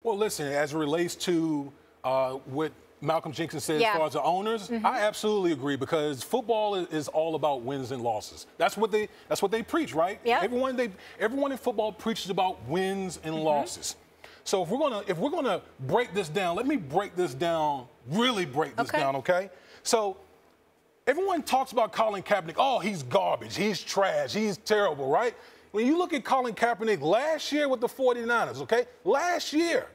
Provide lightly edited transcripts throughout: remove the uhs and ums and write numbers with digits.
Well, listen, as it relates to what Malcolm Jenkins said as far as the owners, I absolutely agree because football is all about wins and losses. That's what they preach, right? Yep. Everyone in football preaches about wins and losses. So if we're gonna break this down, let me break this down, really break this down, okay? So everyone talks about Colin Kaepernick. Oh, he's garbage, he's trash, he's terrible, right? When you look at Colin Kaepernick last year with the 49ers, okay? Last year,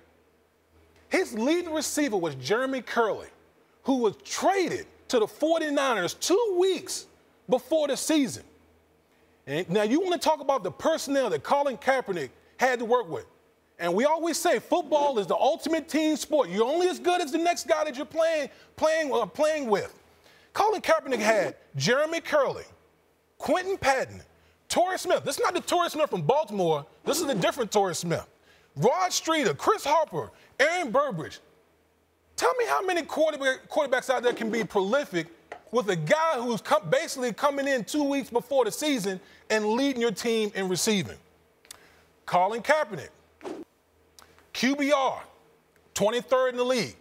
his leading receiver was Jeremy Curley, who was traded to the 49ers 2 weeks before the season. And now you want to talk about the personnel that Colin Kaepernick had to work with. And we always say football is the ultimate team sport. You're only as good as the next guy that you're playing with. Colin Kaepernick had Jeremy Curley, Quentin Patton, Torrey Smith. This is not the Torrey Smith from Baltimore. This is a different Torrey Smith. Rod Streeter, Chris Harper, Aaron Burbridge. Tell me how many quarterbacks out there can be prolific with a guy who's basically coming in 2 weeks before the season and leading your team in receiving. Colin Kaepernick, QBR, 23rd in the league.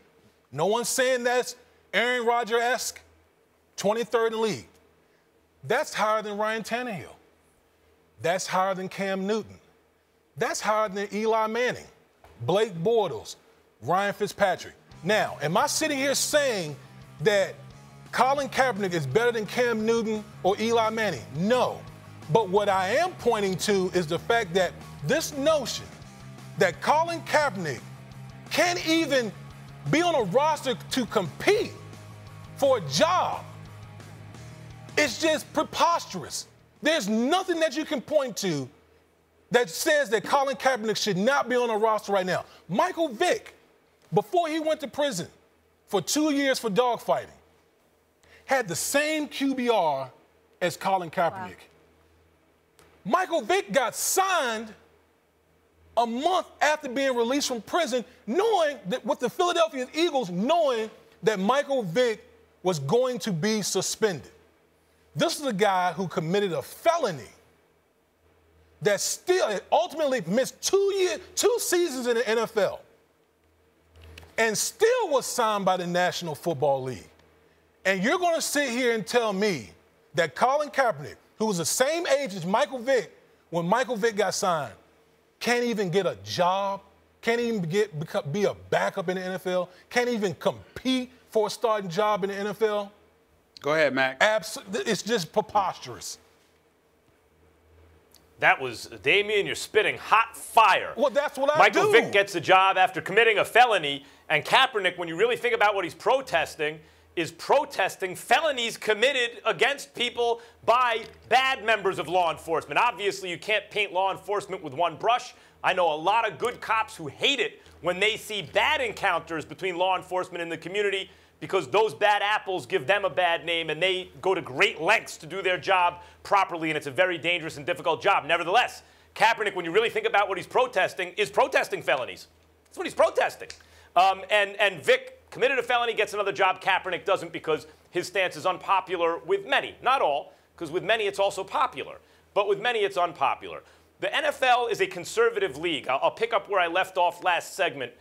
No one's saying that's Aaron Rodgers-esque, 23rd in the league. That's higher than Ryan Tannehill. That's higher than Cam Newton. That's higher than Eli Manning, Blake Bortles, Ryan Fitzpatrick. Now, am I sitting here saying that Colin Kaepernick is better than Cam Newton or Eli Manning? No. But what I am pointing to is the fact that this notion that Colin Kaepernick can't even be on a roster to compete for a job is just preposterous. There's nothing that you can point to that says that Colin Kaepernick should not be on a roster right now. Michael Vick, before he went to prison for 2 years for dogfighting, had the same QBR as Colin Kaepernick. Wow. Michael Vick got signed a month after being released from prison, knowing that with the Philadelphia Eagles, knowing that Michael Vick was going to be suspended. This is a guy who committed a felony that still ultimately missed 2 seasons in the NFL and still was signed by the National Football League. And you're going to sit here and tell me that Colin Kaepernick, who was the same age as Michael Vick when Michael Vick got signed, can't even get a job, can't even be a backup in the NFL, can't even compete for a starting job in the NFL? Go ahead, Mac. It's just preposterous. That was, Damian, you're spitting hot fire. Well, that's what I do. Michael Vick gets a job after committing a felony, and Kaepernick, when you really think about what he's protesting, is protesting felonies committed against people by bad members of law enforcement. Obviously, you can't paint law enforcement with one brush. I know a lot of good cops who hate it when they see bad encounters between law enforcement and the community because those bad apples give them a bad name and they go to great lengths to do their job properly, and it's a very dangerous and difficult job. Nevertheless, Kaepernick, when you really think about what he's protesting, is protesting felonies. That's what he's protesting. And Vick committed a felony, gets another job. Kaepernick doesn't because his stance is unpopular with many. Not all, because with many it's also popular. But with many it's unpopular. The NFL is a conservative league. I'll pick up where I left off last segment,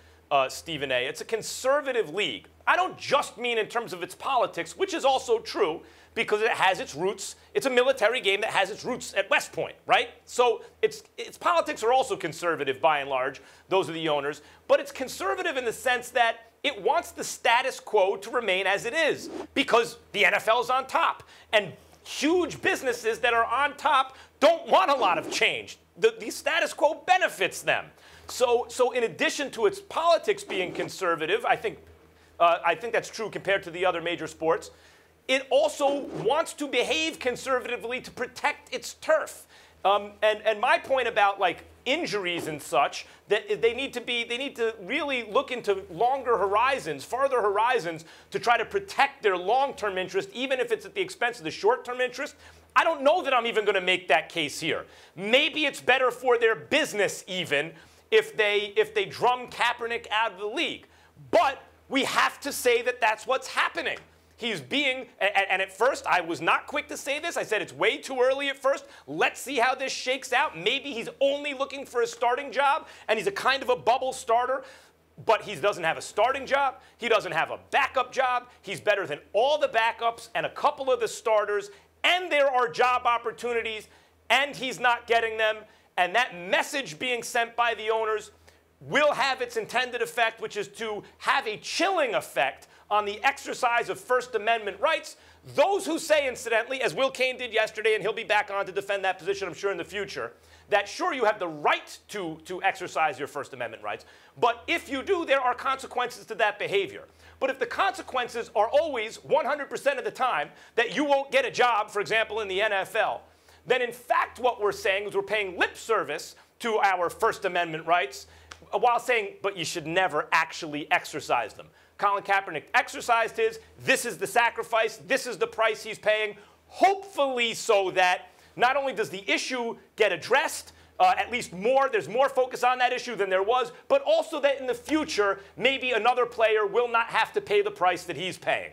Stephen A. It's a conservative league. I don't just mean in terms of its politics, which is also true because it has its roots. It's a military game that has its roots at West Point, right? So its politics are also conservative by and large. Those are the owners. But it's conservative in the sense that it wants the status quo to remain as it is because the NFL is on top. And huge businesses that are on top don't want a lot of change. The status quo benefits them. So in addition to its politics being conservative, I think that's true compared to the other major sports, it also wants to behave conservatively to protect its turf. And my point about like injuries and such, that they need to really look into longer horizons, farther horizons, to try to protect their long-term interest, even if it's at the expense of the short-term interest. I don't know that I'm even going to make that case here. Maybe it's better for their business even if they drum Kaepernick out of the league. But we have to say that that's what's happening. He's being, and at first I was not quick to say this. I said it's way too early at first. Let's see how this shakes out. Maybe he's only looking for a starting job and he's a kind of a bubble starter. but he doesn't have a starting job. He doesn't have a backup job. He's better than all the backups and a couple of the starters, and there are job opportunities, and he's not getting them. And that message being sent by the owners will have its intended effect, which is to have a chilling effect on the exercise of First Amendment rights. Those who say, incidentally, as Will Cain did yesterday, and he'll be back on to defend that position, I'm sure, in the future, that sure, you have the right to exercise your First Amendment rights, but if you do, there are consequences to that behavior. But if the consequences are always 100% of the time that you won't get a job, for example, in the NFL, then in fact what we're saying is we're paying lip service to our First Amendment rights while saying, but you should never actually exercise them. Colin Kaepernick exercised his. This is the sacrifice. This is the price he's paying, hopefully so that not only does the issue get addressed, at least there's more focus on that issue than there was, but also that in the future, maybe another player will not have to pay the price that he's paying.